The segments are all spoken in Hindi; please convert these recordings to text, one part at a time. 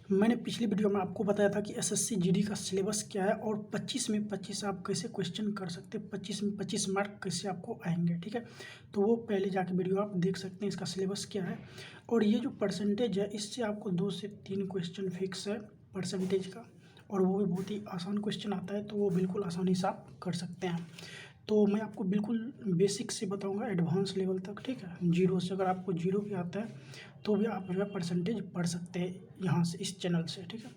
मैंने पिछली वीडियो में आपको बताया था कि एसएससी जीडी का सिलेबस क्या है और 25 में 25 आप कैसे क्वेश्चन कर सकते हैं, 25 में 25 मार्क कैसे आपको आएंगे। ठीक है, तो वो पहले जाके वीडियो आप देख सकते हैं, इसका सिलेबस क्या है। और ये जो परसेंटेज है, इससे आपको 2 से 3 क्वेश्चन फिक्स है परसेंटेज का, और वो भी बहुत ही आसान क्वेश्चन आता है, तो वो बिल्कुल आसानी से आप कर सकते हैं। तो मैं आपको बिल्कुल बेसिक से बताऊंगा एडवांस लेवल तक। ठीक है, जीरो से, अगर आपको जीरो भी आता है तो भी आप जो है परसेंटेज पढ़ सकते हैं यहाँ से, इस चैनल से। ठीक है,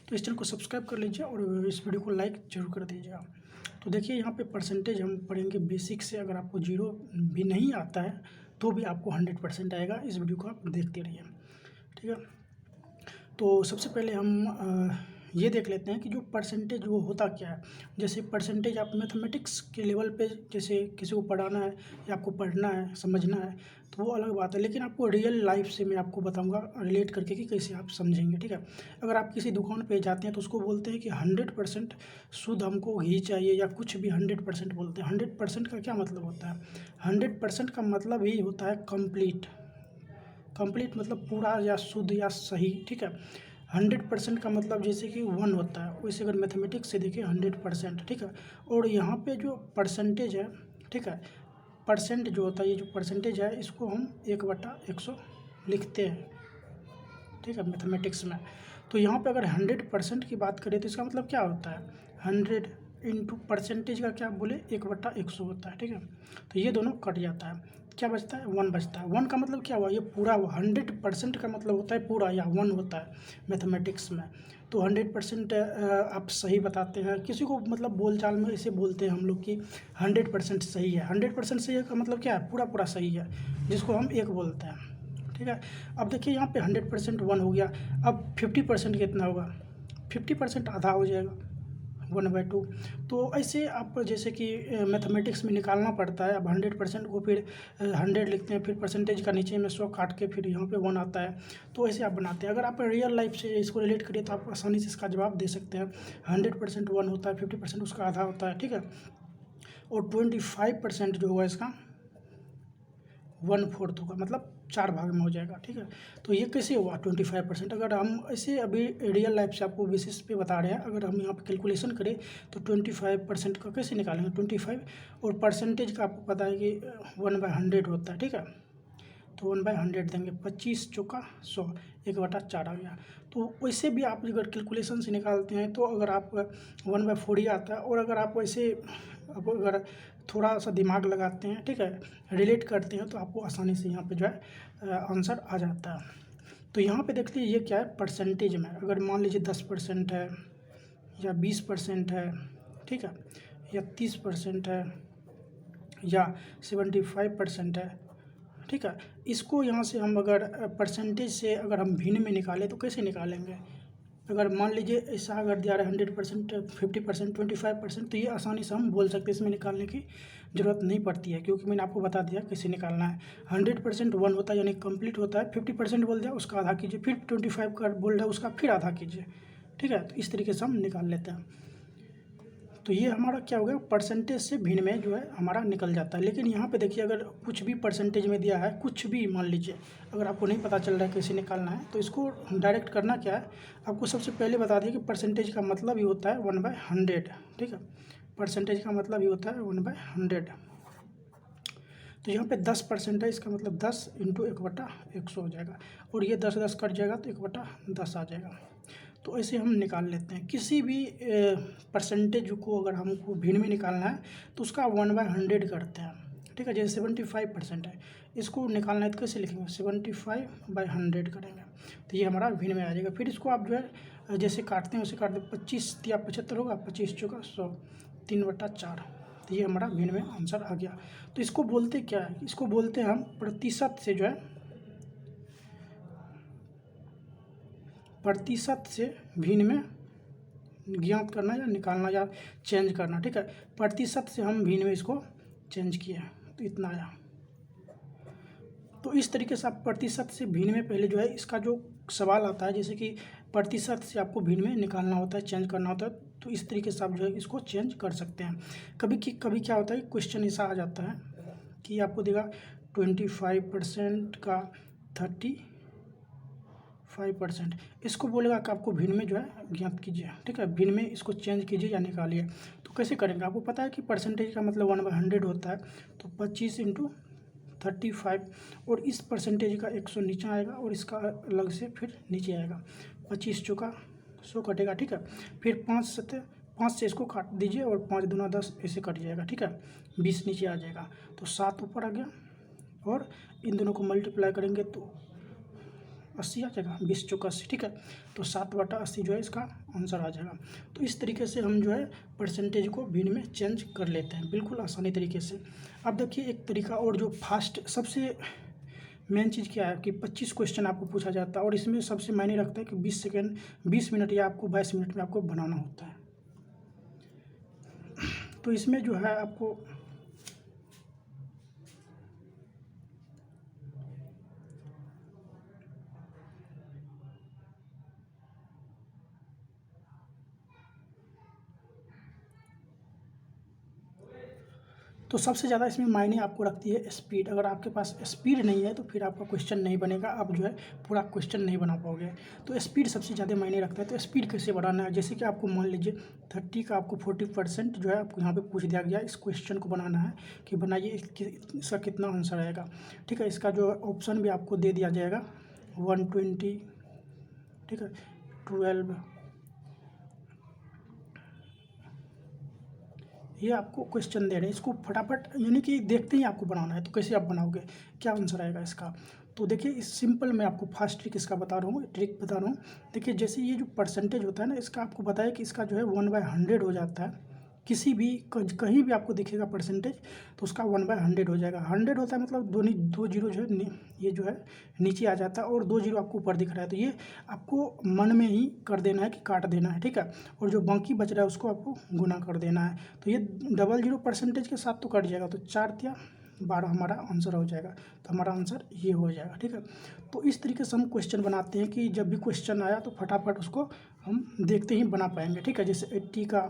तो इस चैनल को सब्सक्राइब कर लीजिए और इस वीडियो को लाइक जरूर कर दीजिएगा। तो देखिए यहाँ पे परसेंटेज हम पढ़ेंगे बेसिक से। अगर आपको जीरो भी नहीं आता है तो भी आपको 100% आएगा। इस वीडियो को आप देखते रहिए। ठीक है, तो सबसे पहले हम ये देख लेते हैं कि जो परसेंटेज वो होता क्या है। जैसे परसेंटेज आप मैथमेटिक्स के लेवल पे जैसे किसी को पढ़ाना है या आपको पढ़ना है, समझना है, तो वो अलग बात है। लेकिन आपको रियल लाइफ से मैं आपको बताऊंगा रिलेट करके कि कैसे आप समझेंगे। ठीक है, अगर आप किसी दुकान पे जाते हैं तो उसको बोलते हैं कि 100% शुद्ध हमको घी चाहिए, या कुछ भी 100% बोलते हैं। 100% का क्या मतलब होता है? 100% का मतलब ही होता है कंप्लीट। कंप्लीट मतलब पूरा या शुद्ध या सही। ठीक है, 100% का मतलब जैसे कि 1 होता है, वैसे अगर मैथमेटिक्स से देखें 100%। ठीक है, और यहाँ पे जो परसेंटेज है, ठीक है, परसेंट जो होता है, ये जो परसेंटेज है, इसको हम 1/100 लिखते हैं। ठीक है, मैथमेटिक्स में। तो यहाँ पे अगर 100% की बात करें तो इसका मतलब क्या होता है? 100 इंटू परसेंटेज का क्या बोले, 1/100 होता है। ठीक है, तो ये दोनों कट जाता है, क्या बचता है? 1 बचता है। 1 का मतलब क्या हुआ? ये पूरा हुआ। 100% का मतलब होता है पूरा, या 1 होता है मैथमेटिक्स में। तो 100% आप सही बताते हैं। किसी को मतलब बोलचाल में ऐसे बोलते हैं हम लोग कि 100% सही है। 100% सही है का मतलब क्या है? पूरा पूरा सही है, जिसको हम एक बोलते हैं। ठीक है, अब देखिए यहाँ पे 100% 1 हो गया। अब 50% कितना होगा? 50% आधा हो जाएगा, 1/2। तो ऐसे आप जैसे कि मैथमेटिक्स में निकालना पड़ता है। अब 100% को फिर 100 लिखते हैं, फिर परसेंटेज का नीचे में 100 काट के फिर यहाँ पे 1 आता है। तो ऐसे आप बनाते हैं। अगर आप रियल लाइफ से इसको रिलेट करिए तो आप आसानी से इसका जवाब दे सकते हैं। 100% 1 होता है, 50% उसका आधा होता है। ठीक है, और 25% जो होगा इसका 1/4 होगा, मतलब 4 भाग में हो जाएगा। ठीक है, तो ये कैसे हुआ 25%? अगर हम ऐसे अभी रियल लाइफ से आपको बेसिस पे बता रहे हैं, अगर हम यहाँ पे कैलकुलेशन करें तो 25% का कैसे निकालेंगे? 25 और परसेंटेज का आपको पता है कि 1/100 होता है। ठीक है, तो 1/100 देंगे, 25 चौका 100, 1/4 आ गया। तो वैसे भी आप अगर कैलकुलेशन से निकालते हैं तो अगर आप 1/4 ही आता है। और अगर आप वैसे अब अगर थोड़ा सा दिमाग लगाते हैं, ठीक है, रिलेट करते हैं, तो आपको आसानी से यहाँ पे जो है आंसर आ जाता है। तो यहाँ पे देखते हैं ये क्या है परसेंटेज में। अगर मान लीजिए 10% है, या 20% है, ठीक है, या 30% है, या 75% है। ठीक है, इसको यहाँ से हम अगर परसेंटेज से अगर हम भिन्न में निकालें तो कैसे निकालेंगे? अगर मान लीजिए ऐसा अगर दिया रहा है 100%, 50%, 25%, तो ये आसानी से हम बोल सकते हैं, इसमें निकालने की ज़रूरत नहीं पड़ती है, क्योंकि मैंने आपको बता दिया कैसे निकालना है। 100% 1 होता है, यानी कंप्लीट होता है। 50% बोल दिया, उसका आधा कीजिए, फिर 25 का बोल रहा है, उसका फिर आधा कीजिए। ठीक है, तो इस तरीके से हम निकाल लेते हैं। तो ये हमारा क्या हो गया, परसेंटेज से भिन्न में जो है हमारा निकल जाता है। लेकिन यहाँ पे देखिए, अगर कुछ भी परसेंटेज में दिया है, कुछ भी मान लीजिए, अगर आपको नहीं पता चल रहा है कैसे निकालना है, तो इसको डायरेक्ट करना क्या है, आपको सबसे पहले बता दिया कि परसेंटेज का मतलब ही होता है 1/100। ठीक है, परसेंटेज का मतलब ही होता है 1/100। तो यहाँ पे 10% है, इसका मतलब 10 इंटू 1/100 हो जाएगा, और ये 10 कट जाएगा तो 1/10 आ जाएगा। तो ऐसे हम निकाल लेते हैं। किसी भी परसेंटेज को अगर हमको भिन्न में निकालना है तो उसका 1/100 करते हैं। ठीक है, जैसे 75% है, इसको निकालना है तो कैसे लिखेंगे? 75/100 करेंगे, तो ये हमारा भिन्न में आ जाएगा। फिर इसको आप जो है जैसे काटते हैं वैसे काट दो। 25 या 75 होगा, 25 चौका 100, 3/4। तो ये हमारा भिन्न में आंसर आ गया। तो इसको बोलते क्या है? इसको बोलते हैं हम प्रतिशत से जो है, प्रतिशत से भिन्न में ज्ञात करना या निकालना या चेंज करना। ठीक है, प्रतिशत से हम भिन्न में इसको चेंज किए, तो इतना आया। तो इस तरीके से आप प्रतिशत से भिन्न में पहले जो है इसका जो सवाल आता है, जैसे कि प्रतिशत से आपको भिन्न में निकालना होता है, चेंज करना होता है, तो इस तरीके से आप जो है इसको चेंज कर सकते हैं। कभी क्या होता है, क्वेश्चन ऐसा आ जाता है कि आपको देगा 25% का 5%। इसको बोलेगा कि आपको भिन्न में जो है ज्ञात कीजिए, ठीक है, भिन्न में इसको चेंज कीजिए या निकालिए। तो कैसे करेंगे, आपको पता है कि परसेंटेज का मतलब 1/100 होता है, तो 25 × 35 और इस परसेंटेज का 100 नीचे आएगा और इसका अलग से फिर नीचे आएगा। 25 चौका 100 कटेगा, ठीक है। फिर 5 से इसको काट दीजिए और 5 दूना 10 ऐसे कट जाएगा, ठीक है। 20 नीचे आ जाएगा, तो 7 ऊपर आ गया और इन दोनों को मल्टीप्लाई करेंगे तो 80 आ जाएगा। 20 चौका 80, ठीक है। तो 7/80 जो है इसका आंसर आ जाएगा। तो इस तरीके से हम जो है परसेंटेज को भिन्न में चेंज कर लेते हैं, बिल्कुल आसानी तरीके से। अब देखिए एक तरीका और जो फास्ट सबसे मेन चीज़ क्या है कि 25 क्वेश्चन आपको पूछा जाता है और इसमें सबसे मायने रखता है कि 20 सेकेंड 20 मिनट या आपको 22 मिनट में आपको बनाना होता है। तो इसमें जो है आपको तो सबसे ज़्यादा इसमें मायने आपको रखती है स्पीड। अगर आपके पास स्पीड नहीं है तो फिर आपका क्वेश्चन नहीं बनेगा, आप जो है पूरा क्वेश्चन नहीं बना पाओगे। तो स्पीड सबसे ज़्यादा मायने रखता है। तो स्पीड कैसे बढ़ाना है, जैसे कि आपको मान लीजिए 30 का आपको 40% जो है आपको यहाँ पे पूछ दिया गया, इस क्वेश्चन को बनाना है कि बनाइए इसका कितना आंसर आएगा, ठीक है। इसका जो ऑप्शन भी आपको दे दिया जाएगा 120, ठीक है, 12, ये आपको क्वेश्चन दे रहे हैं। इसको फटाफट यानी कि देखते ही आपको बनाना है। तो कैसे आप बनाओगे, क्या आंसर आएगा इसका। तो देखिए इस सिंपल मैं आपको फास्ट ट्रिक इसका बता रहा हूँ, ट्रिक बता रहा हूँ। देखिए जैसे ये जो परसेंटेज होता है ना, इसका आपको बताया कि इसका जो है 1/100 हो जाता है। किसी भी कहीं भी आपको दिखेगा परसेंटेज तो उसका 1/100 हो जाएगा। 100 होता है मतलब दो जीरो जो है ये जो है नीचे आ जाता है और 2 जीरो आपको ऊपर दिख रहा है। तो ये आपको मन में ही कर देना है कि काट देना है, ठीक है। और जो बाकी बच रहा है उसको आपको गुना कर देना है। तो ये 00 परसेंटेज के साथ तो कट जाएगा, तो 4 या 12 हमारा आंसर हो जाएगा। तो हमारा आंसर ये हो जाएगा, ठीक है। तो इस तरीके से हम क्वेश्चन बनाते हैं कि जब भी क्वेश्चन आया तो फटाफट उसको हम देखते ही बना पाएंगे, ठीक है। जैसे 80 का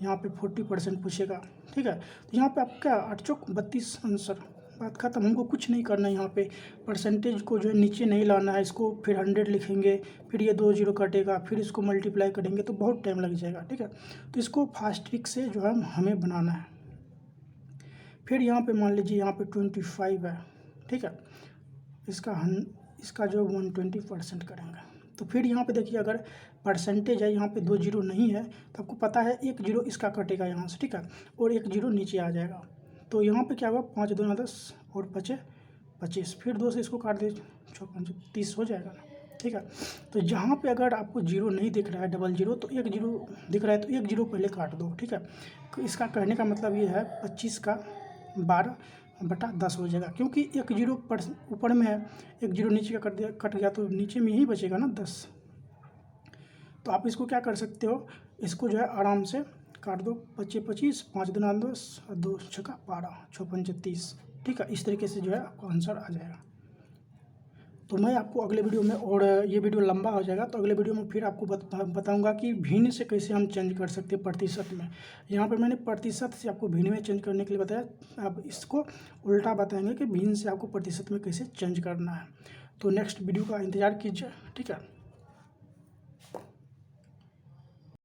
यहाँ पे 40% पूछेगा, ठीक है। तो यहाँ पे आप क्या 8 चौक 32 आंसर, बात खत्म। हमको कुछ नहीं करना है यहाँ पे, परसेंटेज को जो है नीचे नहीं लाना है, इसको फिर 100 लिखेंगे, फिर ये 2 जीरो कटेगा, फिर इसको मल्टीप्लाई करेंगे तो बहुत टाइम लग जाएगा, ठीक है। तो इसको फास्ट ट्रिक से जो है हमें बनाना है। फिर यहाँ पे मान लीजिए यहाँ पे 25 है, ठीक है। इसका जो 120% करेंगे। तो फिर यहाँ पे देखिए अगर परसेंटेज है यहाँ पे 2 जीरो नहीं है तो आपको पता है 1 जीरो इसका कटेगा यहाँ से, ठीक है, और 1 जीरो नीचे आ जाएगा। तो यहाँ पे क्या होगा 5 दूना 10 और 5 25, फिर 2 से इसको काट दे 5 30 हो जाएगा ना, ठीक है। तो यहाँ पे अगर आपको जीरो नहीं दिख रहा है 00 तो 1 जीरो दिख रहा है तो 1 जीरो पहले काट दो, ठीक है। तो इसका कहने का मतलब ये है 25 का 12/10 हो जाएगा, क्योंकि 1 जीरो ऊपर में है, 1 जीरो नीचे का कट गया तो नीचे में ही बचेगा ना 10। तो आप इसको क्या कर सकते हो, इसको जो है आराम से काट दो, 25 25, 5 दूना 10 और 2 छक्का 12, 6 पंचे 30, ठीक है। इस तरीके से जो है आपको आंसर आ जाएगा। तो मैं आपको अगले वीडियो में, और ये वीडियो लंबा हो जाएगा तो अगले वीडियो में फिर आपको बताऊंगा कि भिन्न से कैसे हम चेंज कर सकते हैं प्रतिशत में। यहाँ पर मैंने प्रतिशत से आपको भिन्न में चेंज करने के लिए बताया, अब इसको उल्टा बताएंगे कि भिन्न से आपको प्रतिशत में कैसे चेंज करना है। तो नेक्स्ट वीडियो का इंतज़ार कीजिए, ठीक है।